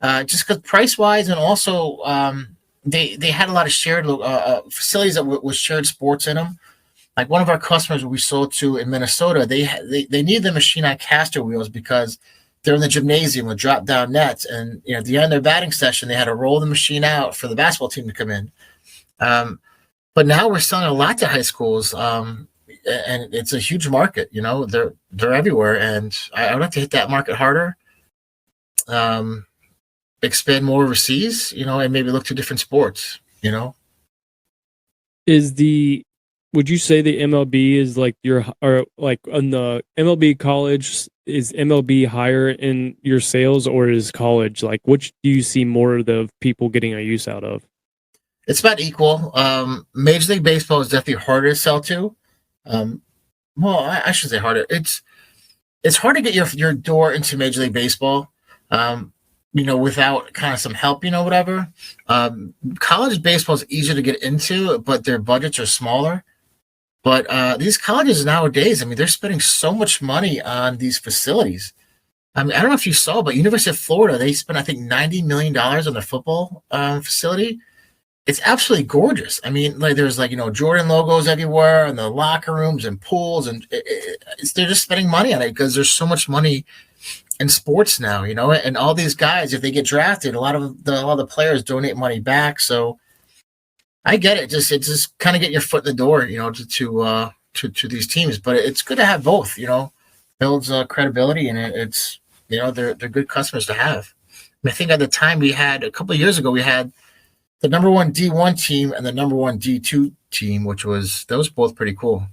just because price wise, and also they had a lot of shared facilities that with shared sports in them. Like one of our customers we sold to in Minnesota, they needed the machine on caster wheels because they're in the gymnasium with drop down nets, and at the end of their batting session, they had to roll the machine out for the basketball team to come in. But now we're selling a lot to high schools, and it's a huge market. They're everywhere, and I would like to hit that market harder. Expand more overseas, and maybe look to different sports. Would you say the MLB is like like in the MLB college, is MLB higher in your sales, or is college, like which do you see more of the people getting a use out of? It's about equal. Major League Baseball is definitely harder to sell to. Well, I should say harder. It's hard to get your door into Major League Baseball, without kind of some help, whatever. College baseball is easier to get into, but their budgets are smaller. But these colleges nowadays, I mean, they're spending so much money on these facilities. I mean, I don't know if you saw, but University of Florida, they spent, I think, $90 million on their football facility. It's absolutely gorgeous. I mean, like there's Jordan logos everywhere, and the locker rooms and pools, and they're just spending money on it because there's so much money in sports now, and all these guys, if they get drafted, a lot of the players donate money back. So I get it. It's just kind of getting your foot in the door, to these teams. But it's good to have both. Builds credibility, and it's they're good customers to have. I think at the time a couple of years ago, we had the number 1 D1 team and the number 1 D2 team, that was both pretty cool.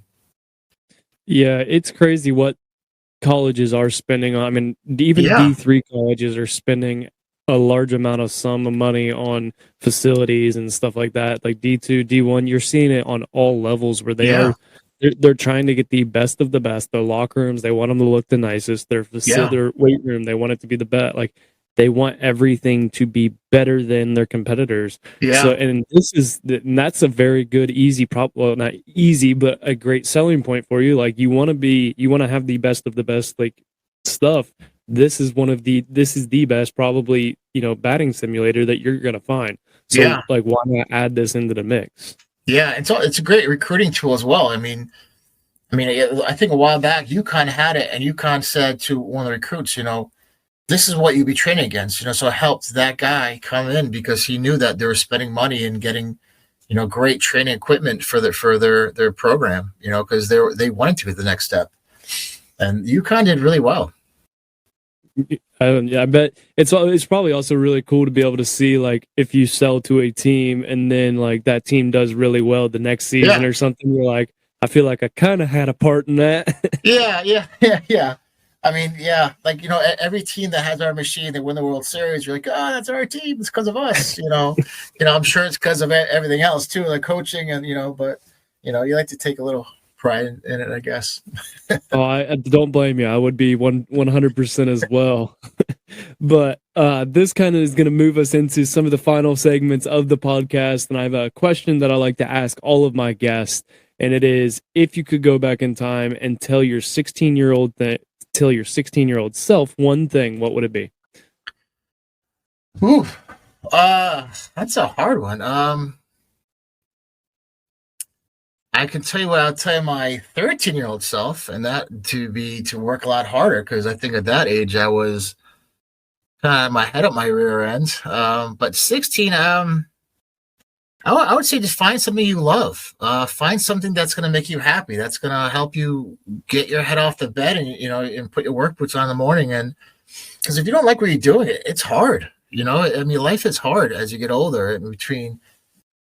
Yeah, it's crazy what colleges are spending on. I mean, even D3 colleges are spending a large amount of sum of money on facilities and stuff like that. Like D2, D1, you're seeing it on all levels where they're trying to get the best of the best. Their locker rooms, they want them to look the nicest. Their weight room, they want it to be the best. Like they want everything to be better than their competitors. Yeah. So, and that's a very good, easy well, not easy, but a great selling point for you. Like you want to have the best of the best, like stuff. This is the best, probably, batting simulator that you're going to find. So like, why not add this into the mix? Yeah. It's a great recruiting tool as well. I mean, I think a while back, UConn had it, and UConn said to one of the recruits, this is what you'd be training against, so it helped that guy come in because he knew that they were spending money and getting, great training equipment for their program, because they wanted to be the next step. And UConn did really well. I bet it's probably also really cool to be able to see like if you sell to a team and then like that team does really well the next season Yeah. or something. You're like, I feel like I kind of had a part in that. Yeah. I mean, yeah, like every team that has our machine that win the World Series, you're like, oh, that's our team. It's because of us. I'm sure it's because of everything else too, like coaching and but you like to take a little pride in it, I guess. Oh, I don't blame you. I would be 100% as well. But this kind of is going to move us into some of the final segments of the podcast, and I have a question that I like to ask all of my guests, and it is: if you could go back in time and tell your 16-year-old self one thing, what would it be? Ooh, that's a hard one. I can tell you what I'll tell my 13-year-old self, and that to work a lot harder because I think at that age I was kind of my head up my rear end. But 16, I would say just find something you love. Find something that's going to make you happy. That's going to help you get your head off the bed and and put your work boots on in the morning. And because if you don't like what you're doing, it's hard. I mean, life is hard as you get older, and between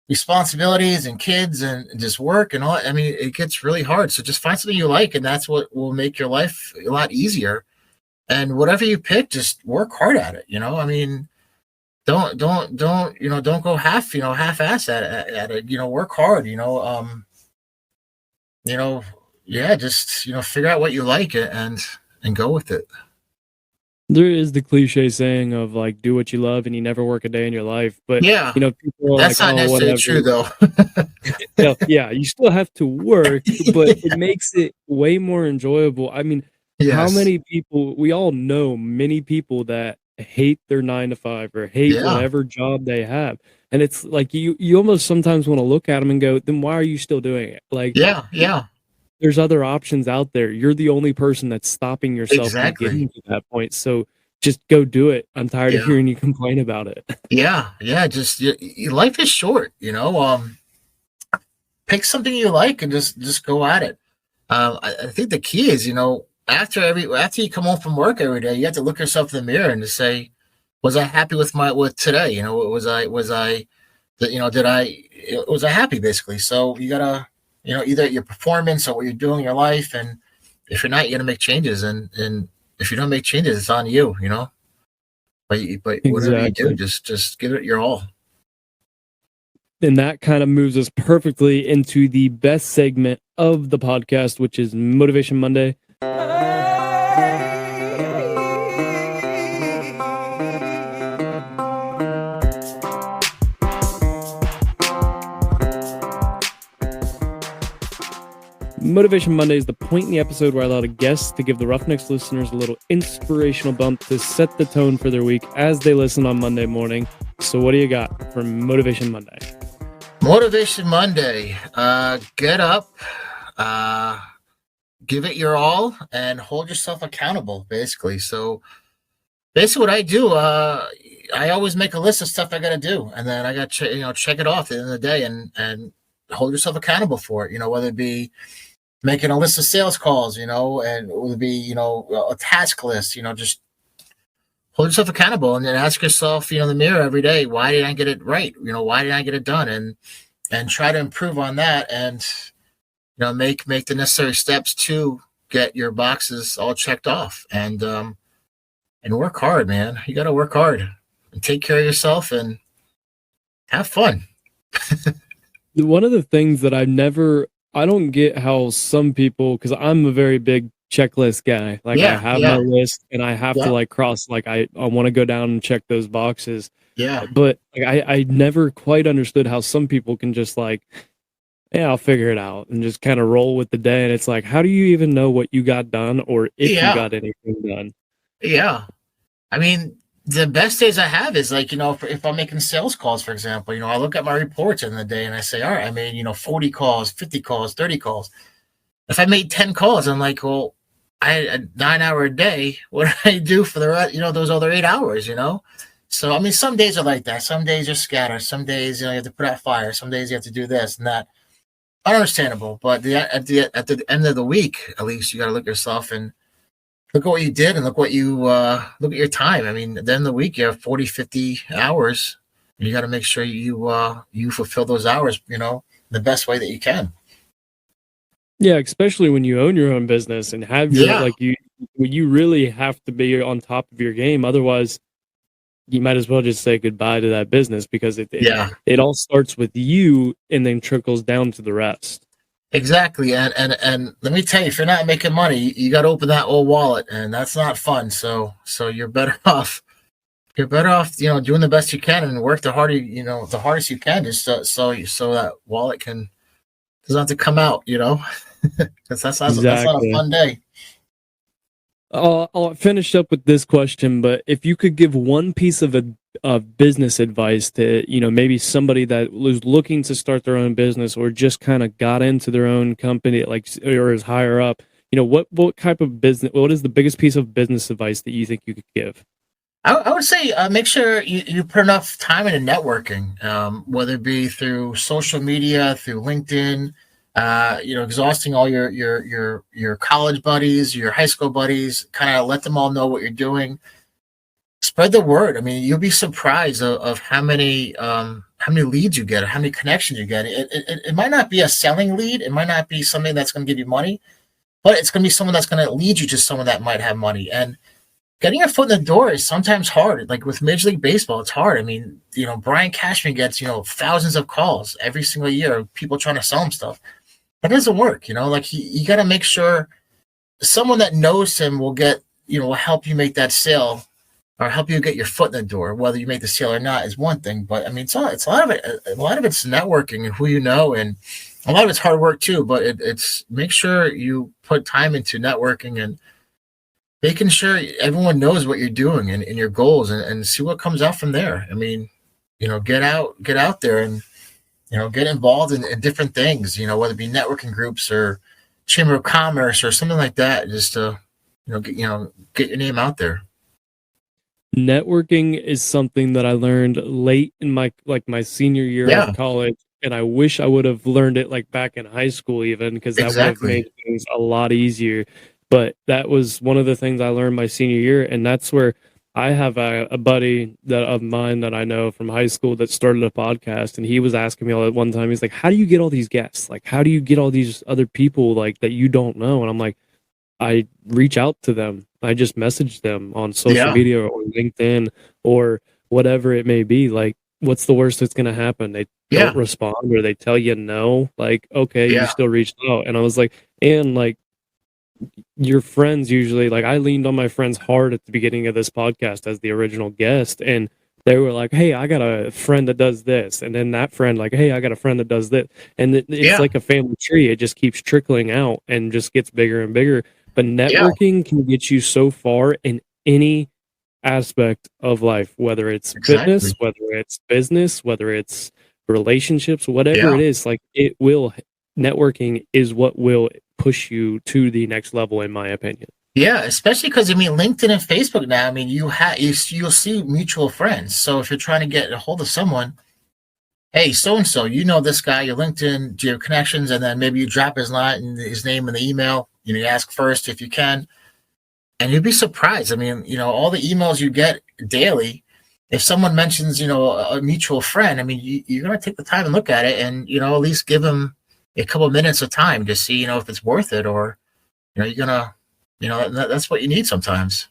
responsibilities and kids and just work and all. I mean, it gets really hard. So just find something you like, and that's what will make your life a lot easier. And whatever you pick, just work hard at it. I mean, don't go half-ass at it. Work hard. Yeah, just figure out what you like and go with it. There is the cliche saying of like, do what you love and you never work a day in your life. But Yeah, people are that's like, not oh, necessarily whatever. true though. Yeah, you still have to work, but it makes it way more enjoyable. I mean, how Yes. many people, we all know many people that hate their 9 to 5 or hate Yeah. whatever job they have. And it's like you almost sometimes want to look at them and go, then why are you still doing it? Like, Yeah. there's other options out there. You're the only person that's stopping yourself from Exactly. getting to that point. So just go do it. I'm tired of Yeah. hearing you complain about it. Yeah. Just life is short. Pick something you like and just go at it. I think the key is after you come home from work every day, you have to look yourself in the mirror and just say, was I happy with today? Was I happy basically? So you gotta either your performance or what you're doing in your life, and if you're not, you gotta make changes, and if you don't make changes, it's on you. But whatever you do, Exactly. just give it your all. And that kind of moves us perfectly into the best segment of the podcast, which is Motivation Monday. Motivation Monday is the point in the episode where I allow a guest to give the Roughnecks listeners a little inspirational bump to set the tone for their week as they listen on Monday morning. So what do you got for Motivation Monday? Motivation Monday. Get up, give it your all, and hold yourself accountable, basically. So basically what I do, I always make a list of stuff I got to do, and then I got to check it off at the end of the day and hold yourself accountable for it, whether it be making a list of sales calls, and it would be, a task list, just hold yourself accountable and then ask yourself, in the mirror every day, why did I get it right? Why did I get it done? And try to improve on that and, make the necessary steps to get your boxes all checked off and work hard, man. You got to work hard and take care of yourself and have fun. One of the things that I don't get how some people, because I'm a very big checklist guy. Like I have my list and I have to like cross, like I want to go down and check those boxes. Yeah. But like, I never quite understood how some people can just like, yeah, I'll figure it out and just kind of roll with the day. And it's like, how do you even know what you got done or if you got anything done? Yeah. I mean, the best days I have is like, if I'm making sales calls, for example, I look at my reports in the day and I say, all right, I made, 40 calls, 50 calls, 30 calls. If I made 10 calls, I'm like, well, I had a 9-hour day. What do I do for the rest, those other 8 hours, So, I mean, some days are like that. Some days are scattered. Some days, you have to put out fire. Some days you have to do this and that. Understandable. But at the end of the week, at least you got to look at yourself and look at what you did and look at your time. I mean, then the week you have 40, 50 hours. You got to make sure you fulfill those hours, the best way that you can. Yeah, especially when you own your own business and have Yeah. you really have to be on top of your game. Otherwise, you might as well just say goodbye to that business, because Yeah. it all starts with you and then trickles down to the rest. Exactly. And let me tell you, if you're not making money, you got to open that old wallet, and that's not fun. So you're better off. You're better off, doing the best you can and work the hardest you can, just so that wallet doesn't have to come out, because that's not a Exactly. fun day. I'll finish up with this question, but if you could give one piece of business advice to, maybe somebody that was looking to start their own business or just kind of got into their own company, or is higher up, what type of business, what is the biggest piece of business advice that you think you could give? I would say make sure you put enough time into networking, whether it be through social media, through LinkedIn, exhausting all your college buddies, your high school buddies, kind of let them all know what you're doing. Spread the word. I mean, you'll be surprised of how many leads you get, or how many connections you get. It might not be a selling lead. It might not be something that's going to give you money, but it's going to be someone that's going to lead you to someone that might have money. And getting a foot in the door is sometimes hard. Like with Major League Baseball, it's hard. I mean, Brian Cashman gets, thousands of calls every single year of people trying to sell him stuff. That doesn't work. Like you got to make sure someone that knows him will help you make that sale, or help you get your foot in the door. Whether you make the sale or not is one thing, but I mean, it's a lot of it. A lot of it's networking and who you know, and a lot of it's hard work too. But it's make sure you put time into networking and making sure everyone knows what you're doing and your goals, and see what comes out from there. I mean, get out there and, get involved in different things, whether it be networking groups or chamber of commerce or something like that, just to, get your name out there. Networking is something that I learned late in my senior year Yeah, of college, and I wish I would have learned it back in high school, even, because that would have exactly. made things a lot easier. But that was one of the things I learned my senior year, and that's where I have a buddy of mine that I know from high school that started a podcast, and he was asking me all at one time. He's like, "How do you get all these guests? Like, how do you get all these other people that you don't know?" And I'm like, I reach out to them. I just message them on social Yeah, media or LinkedIn or whatever it may be. Like, what's the worst that's going to happen? They don't yeah, respond, or they tell you no. Like, okay, you yeah, still reached out. And I was like, and your friends usually, I leaned on my friends hard at the beginning of this podcast as the original guest, and they were like, "Hey, I got a friend that does this," and then that friend "Hey, I got a friend that does this," and it's yeah, like a family tree. It just keeps trickling out and just gets bigger and bigger. But yeah, networking can get you so far in any aspect of life, whether it's fitness, exactly. whether it's business, whether it's relationships, whatever Yeah. it is. Networking is what will push you to the next level, in my opinion. Yeah, especially because I mean LinkedIn and Facebook now. I mean you'll see mutual friends. So if you're trying to get a hold of someone, hey, so and so, this guy, your LinkedIn, do you have connections, and then maybe you drop his name in the email. You ask first if you can, and you'd be surprised. I mean, all the emails you get daily. If someone mentions, a mutual friend, I mean, you're gonna take the time and look at it, and at least give them a couple of minutes of time to see, if it's worth it, or you're gonna, that's what you need sometimes.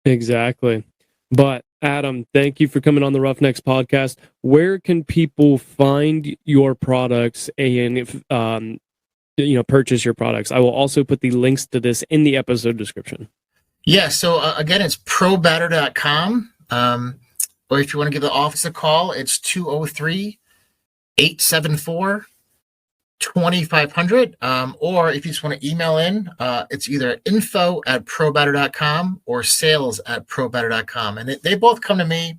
Exactly. But Adam, thank you for coming on the Roughnecks podcast. Where can people find your products and if purchase your products? I will also put the links to this in the episode description. Yeah. So again, it's probatter.com. Or if you want to give the office a call, it's 203-874 2500. Or if you just want to email in, it's either info@probatter.com or sales@probatter.com. And they both come to me.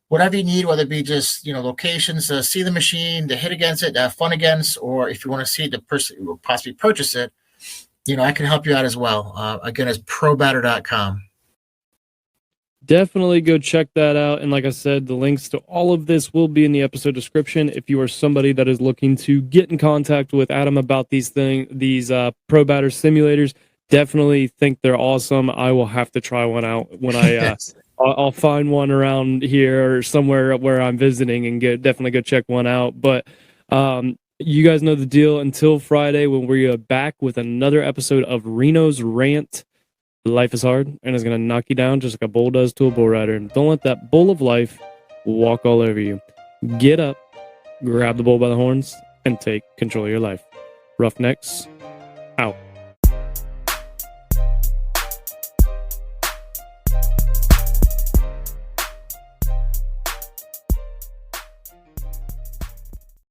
Whatever you need, whether it be just locations to see the machine, to hit against it, to have fun against, or if you want to see it to possibly purchase it, I can help you out as well. Again, it's probatter.com. Definitely go check that out. And like I said, the links to all of this will be in the episode description. If you are somebody that is looking to get in contact with Adam about these Probatter simulators, definitely think they're awesome. I will have to try one out when I I'll find one around here or somewhere where I'm visiting and definitely go check one out. But you guys know the deal. Until Friday, when we're back with another episode of Reno's Rant. Life is hard and it's gonna knock you down just like a bull does to a bull rider. And don't let that bull of life walk all over you. Get up, grab the bull by the horns, and take control of your life. Roughnecks, out.